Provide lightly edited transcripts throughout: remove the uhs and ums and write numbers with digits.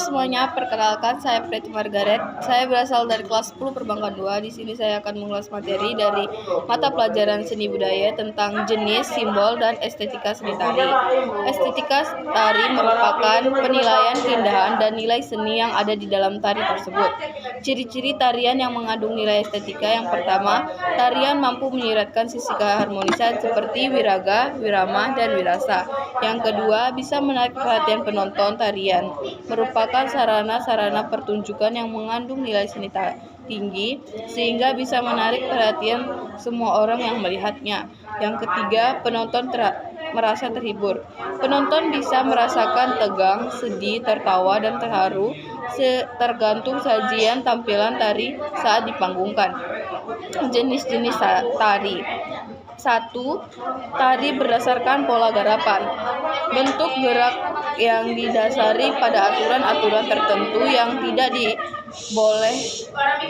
semuanya, perkenalkan saya Pretty Margaret. Saya berasal dari kelas 10 Perbankan 2. Di sini saya akan mengulas materi dari mata pelajaran seni budaya tentang jenis, simbol, dan estetika seni tari. Estetika tari merupakan penilaian keindahan dan nilai seni yang ada di dalam tari tersebut. Ciri-ciri tarian yang mengandung nilai estetika: yang pertama, tarian mampu menyiratkan sisi keharmonisan seperti wiraga, wirama, dan wirasa. Yang kedua, bisa menarik perhatian penonton. Tarian merupakan sarana-sarana pertunjukan yang mengandung nilai seni tinggi sehingga bisa menarik perhatian semua orang yang melihatnya. Yang ketiga, penonton merasa terhibur. Penonton bisa merasakan tegang, sedih, tertawa, dan terharu tergantung sajian tampilan tari saat dipanggungkan. Jenis-jenis tari. 1. Tari berdasarkan pola garapan. Bentuk gerak yang didasari pada aturan-aturan tertentu yang tidak boleh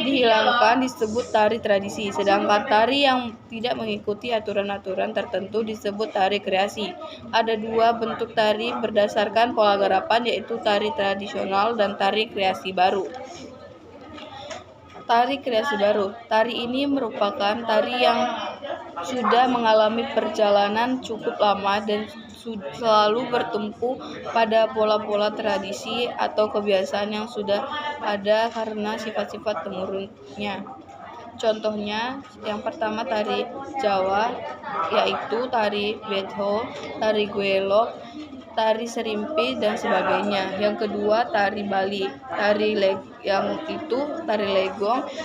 dihilangkan disebut tari tradisi, sedangkan tari yang tidak mengikuti aturan-aturan tertentu disebut tari kreasi. Ada 2 bentuk tari berdasarkan pola garapan, yaitu tari tradisional dan tari kreasi baru. Tari kreasi baru. Tari ini merupakan tari yang sudah mengalami perjalanan cukup lama dan selalu bertumpu pada pola-pola tradisi atau kebiasaan yang sudah ada karena sifat-sifat temurunnya. Contohnya, yang pertama tari Jawa, yaitu tari Betho, tari Guelok, tari Serimpi, dan sebagainya. Yang kedua, tari Bali, tari Legong,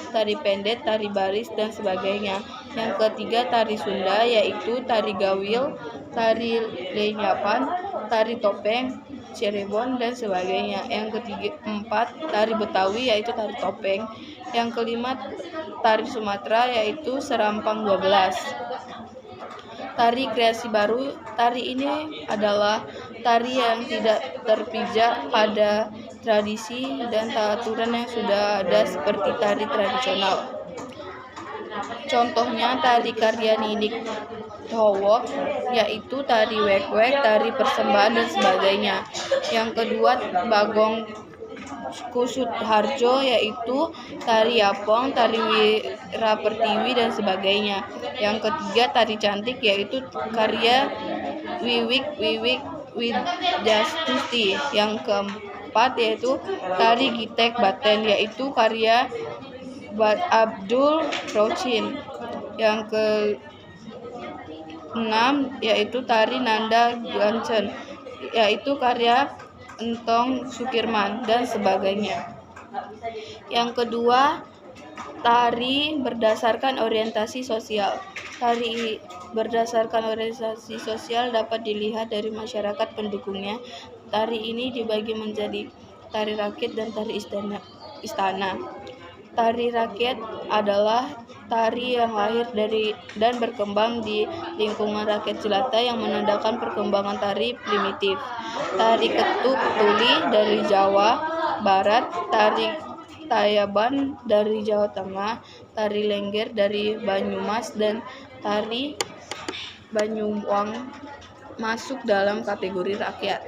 tari Pendet, tari Baris, dan sebagainya. Yang ketiga, tari Sunda, yaitu tari Gawil, tari Lenyapan, tari Topeng, Cirebon, dan sebagainya. Yang keempat, tari Betawi, yaitu tari topeng. Yang kelima, tari Sumatera, yaitu Serampang 12. Tari kreasi baru. Tari ini adalah tari yang tidak terpijak pada tradisi dan aturan yang sudah ada seperti tari tradisional. Contohnya tari Karyaninik Thowok, yaitu tari Wek-Wek, tari persembahan, dan sebagainya. Yang kedua, Bagong Kusutharjo, yaitu tari Yapong, tari Wirapertiwi, dan sebagainya. Yang ketiga, tari cantik, yaitu karya Wiwik Widjastuti. Yang keempat yaitu tari Gitek Baten, yaitu karya Abdul Rochin. Yang keenam yaitu tari Nanda Gancen, yaitu karya Entong Sukirman, dan sebagainya. Yang kedua, tari berdasarkan orientasi sosial. Tari berdasarkan orientasi sosial dapat dilihat dari masyarakat pendukungnya. Tari ini dibagi menjadi tari rakyat dan tari istana. Tari rakyat adalah tari yang lahir dari dan berkembang di lingkungan rakyat jelata yang menandakan perkembangan tari primitif. Tari Ketuk Tuli dari Jawa Barat, tari Tayaban dari Jawa Tengah, tari Lengger dari Banyumas, dan tari Banyuwang masuk dalam kategori rakyat.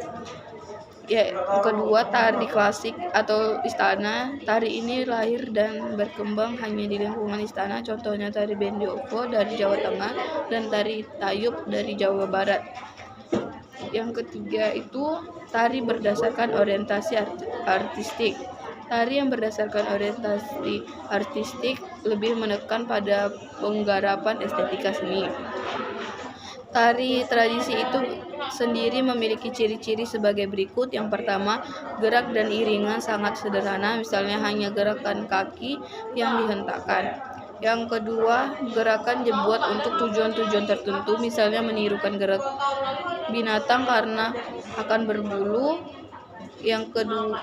Yang kedua, tari klasik atau istana. Tari ini lahir dan berkembang hanya di lingkungan istana. Contohnya tari Bendiogo dari Jawa Tengah dan tari Tayub dari Jawa Barat. Yang ketiga itu tari berdasarkan orientasi artistik. Tari yang berdasarkan orientasi artistik lebih menekan pada penggarapan estetika seni. Tari tradisi itu sendiri memiliki ciri-ciri sebagai berikut. Yang pertama, gerak dan iringan sangat sederhana, misalnya hanya gerakan kaki yang dihentakkan. Yang kedua, gerakan dibuat untuk tujuan-tujuan tertentu, misalnya menirukan gerak binatang karena akan berbulu. Yang kedua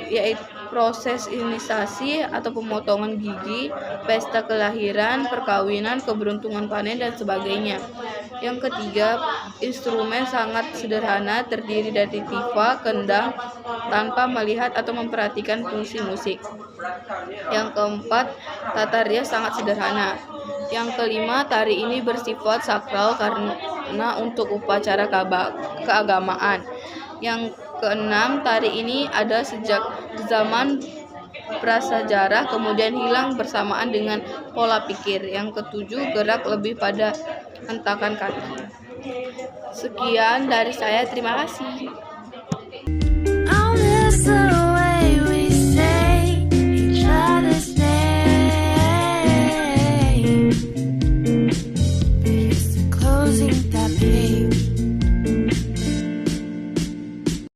yaitu proses imunisasi atau pemotongan gigi, pesta kelahiran, perkawinan, keberuntungan panen, dan sebagainya. Yang ketiga, instrumen sangat sederhana, terdiri dari tifa, kendang, tanpa melihat atau memperhatikan fungsi musik. Yang keempat, tata rias sangat sederhana. Yang kelima, tari ini bersifat sakral karena untuk upacara keagamaan. Yang Keenam, tari ini ada sejak zaman prasejarah kemudian hilang bersamaan dengan pola pikir. Yang ketujuh, gerak lebih pada hentakan kaki. Sekian dari saya, terima kasih.